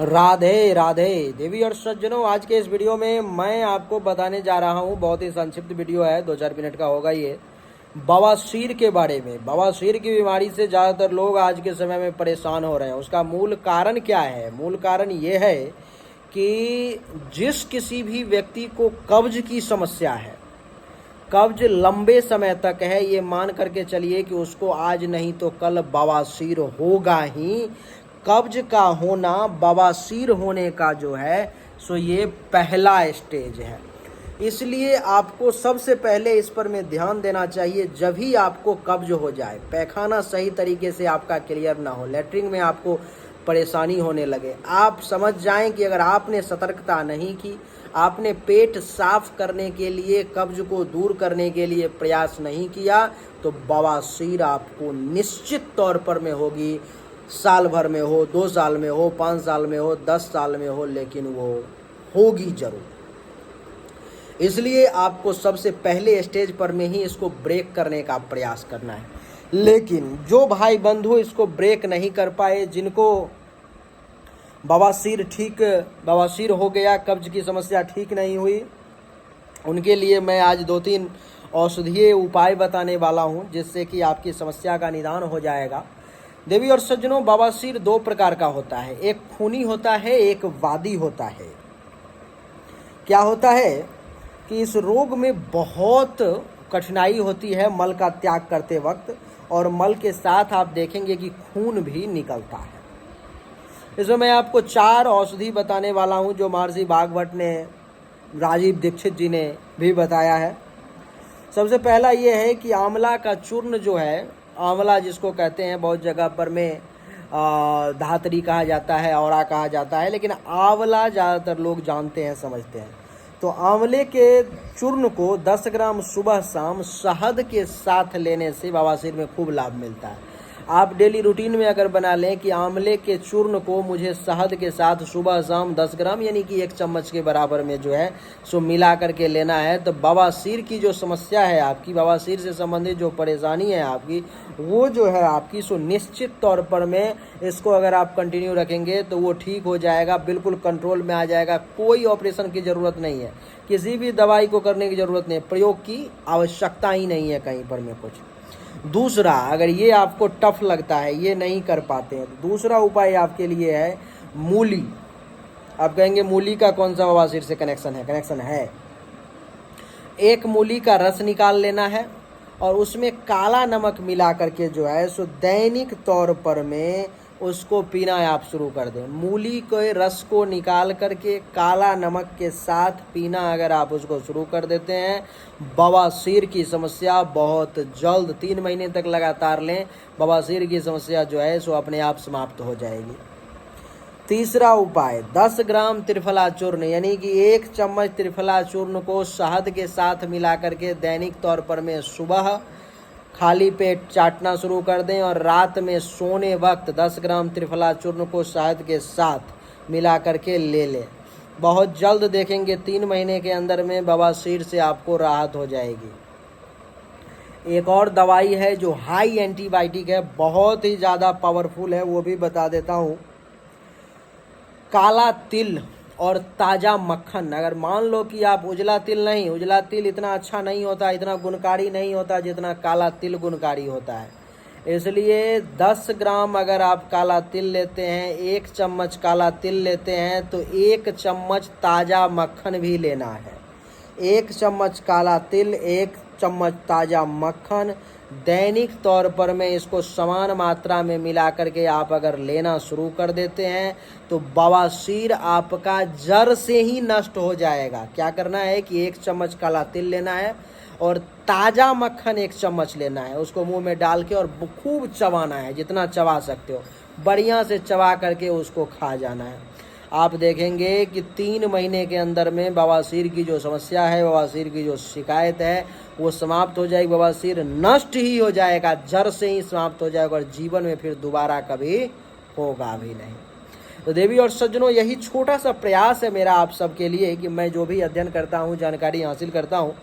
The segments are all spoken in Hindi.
राधे राधे देवी और सज्जनों, आज के इस वीडियो में मैं आपको बताने जा रहा हूं, बहुत ही संक्षिप्त वीडियो है, 2-4 मिनट का होगा ये, बवासीर के बारे में। बवासीर की बीमारी से ज़्यादातर लोग आज के समय में परेशान हो रहे हैं। उसका मूल कारण क्या है? मूल कारण ये है कि जिस किसी भी व्यक्ति को कब्ज की समस्या है, कब्ज लंबे समय तक है, ये मान करके चलिए कि उसको आज नहीं तो कल बवासीर होगा ही। कब्ज का होना, बवासीर होने का जो है सो ये पहला स्टेज है। इसलिए आपको सबसे पहले इस पर में ध्यान देना चाहिए। जब भी आपको कब्ज हो जाए, पैखाना सही तरीके से आपका क्लियर ना हो, लेटरिन में आपको परेशानी होने लगे, आप समझ जाएं कि अगर आपने सतर्कता नहीं की, आपने पेट साफ करने के लिए, कब्ज को दूर करने के लिए प्रयास नहीं किया, तो बवासीर आपको निश्चित तौर पर में होगी। साल भर में हो, 2 साल में हो, 5 साल में हो, 10 साल में हो, लेकिन वो होगी जरूर। इसलिए आपको सबसे पहले स्टेज पर में ही इसको ब्रेक करने का प्रयास करना है। लेकिन जो भाई बंधु इसको ब्रेक नहीं कर पाए, जिनको बवासीर हो गया, कब्ज की समस्या ठीक नहीं हुई, उनके लिए मैं आज 2-3 औषधीय उपाय बताने वाला हूं, जिससे कि आपकी समस्या का निदान हो जाएगा। देवी और सज्जनों, बवासीर 2 प्रकार का होता है, एक खूनी होता है, एक वादी होता है। क्या होता है कि इस रोग में बहुत कठिनाई होती है मल का त्याग करते वक्त, और मल के साथ आप देखेंगे कि खून भी निकलता है। इसमें मैं आपको 4 औषधि बताने वाला हूं, जो महर्षि भागवत ने, राजीव दीक्षित जी ने भी बताया है। सबसे पहला ये है कि आंवला का चूर्ण जो है, आंवला जिसको कहते हैं, बहुत जगह पर में धातरी कहा जाता है, औरा कहा जाता है, लेकिन आंवला ज़्यादातर लोग जानते हैं, समझते हैं। तो आंवले के चूर्ण को 10 ग्राम सुबह शाम शहद के साथ लेने से बवासीर में खूब लाभ मिलता है। आप डेली रूटीन में अगर बना लें कि आंवले के चूर्ण को मुझे शहद के साथ सुबह शाम 10 ग्राम यानी कि 1 चम्मच के बराबर में जो है सो मिला करके लेना है, तो बवासीर की जो समस्या है आपकी, बवासीर से संबंधित जो परेशानी है आपकी, वो जो है आपकी सो निश्चित तौर पर में इसको अगर आप कंटिन्यू रखेंगे तो वो ठीक हो जाएगा, बिल्कुल कंट्रोल में आ जाएगा। कोई ऑपरेशन की ज़रूरत नहीं है, किसी भी दवाई को करने की ज़रूरत नहीं है, प्रयोग की आवश्यकता ही नहीं है कहीं पर में कुछ। दूसरा, अगर ये आपको टफ लगता है, ये नहीं कर पाते हैं, तो दूसरा उपाय आपके लिए है मूली। आप कहेंगे मूली का कौन सा बवासीर से कनेक्शन है? कनेक्शन है। एक मूली का रस निकाल लेना है और उसमें काला नमक मिला करके जो है सो दैनिक तौर पर में उसको पीना आप शुरू कर दें। मूली के रस को निकाल करके काला नमक के साथ पीना अगर आप उसको शुरू कर देते हैं, बवासीर की समस्या बहुत जल्द, 3 महीने तक लगातार लें, बवासीर की समस्या जो है सो अपने आप समाप्त हो जाएगी। तीसरा उपाय, 10 ग्राम त्रिफला चूर्ण यानी कि 1 चम्मच त्रिफला चूर्ण को शहद के साथ मिला करके दैनिक तौर पर में सुबह खाली पेट चाटना शुरू कर दें, और रात में सोने वक्त 10 ग्राम त्रिफला चूर्ण को शहद के साथ मिला करके ले लें। बहुत जल्द देखेंगे 3 महीने के अंदर में बवासीर से आपको राहत हो जाएगी। एक और दवाई है जो हाई एंटीबायोटिक है, बहुत ही ज़्यादा पावरफुल है, वो भी बता देता हूँ। काला तिल और ताज़ा मक्खन। अगर मान लो कि आप उजला तिल नहीं, उजला तिल इतना अच्छा नहीं होता, इतना गुणकारी नहीं होता जितना काला तिल गुणकारी होता है, इसलिए 10 ग्राम अगर आप काला तिल लेते हैं, 1 चम्मच काला तिल लेते हैं, तो 1 चम्मच ताज़ा मक्खन भी लेना है। 1 चम्मच काला तिल, 1 चम्मच ताज़ा मक्खन, दैनिक तौर पर में इसको समान मात्रा में मिला करके आप अगर लेना शुरू कर देते हैं, तो बवासीर आपका जड़ से ही नष्ट हो जाएगा। क्या करना है कि 1 चम्मच काला तिल लेना है और ताज़ा मक्खन 1 चम्मच लेना है, उसको मुंह में डाल के और खूब चबाना है, जितना चबा सकते हो बढ़िया से चबा करके उसको खा जाना है। आप देखेंगे कि 3 महीने के अंदर में बवासीर की जो समस्या है, बवासीर की जो शिकायत है, वो समाप्त हो जाएगी। बवासीर नष्ट ही हो जाएगा, जड़ से ही समाप्त हो जाएगा, और जीवन में फिर दोबारा कभी होगा भी नहीं। तो देवी और सज्जनों, यही छोटा सा प्रयास है मेरा आप सबके लिए कि मैं जो भी अध्ययन करता हूँ, जानकारी हासिल करता हूँ,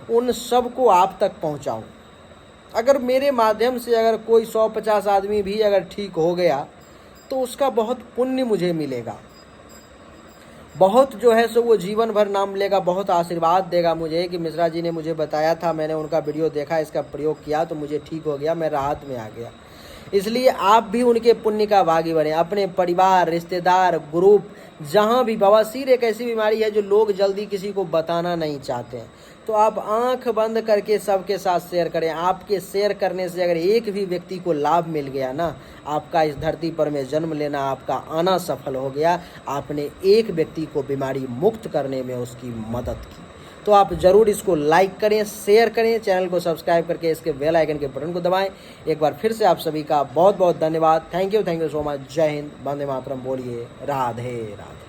उन सब को आप तक पहुँचाऊँ। अगर मेरे माध्यम से अगर कोई 150 आदमी भी अगर ठीक हो गया, तो उसका बहुत पुण्य मुझे मिलेगा। बहुत जो है सो वो जीवन भर नाम लेगा, बहुत आशीर्वाद देगा मुझे कि मिश्रा जी ने मुझे बताया था, मैंने उनका वीडियो देखा, इसका प्रयोग किया तो मुझे ठीक हो गया, मैं राहत में आ गया। इसलिए आप भी उनके पुण्य का भागी बने। अपने परिवार, रिश्तेदार, ग्रुप, जहाँ भी, बवासीर एक ऐसी बीमारी है जो लोग जल्दी किसी को बताना नहीं चाहते हैं, तो आप आंख बंद करके सबके साथ शेयर करें। आपके शेयर करने से अगर एक भी व्यक्ति को लाभ मिल गया ना, आपका इस धरती पर में जन्म लेना, आपका आना सफल हो गया। आपने एक व्यक्ति को बीमारी मुक्त करने में उसकी मदद की। तो आप ज़रूर इसको लाइक करें, शेयर करें, चैनल को सब्सक्राइब करके इसके बेल आइकन के बटन को दबाएं। एक बार फिर से आप सभी का बहुत बहुत धन्यवाद। Thank you so much. जय हिंद, वंदे मातरम। बोलिए राधे राधे।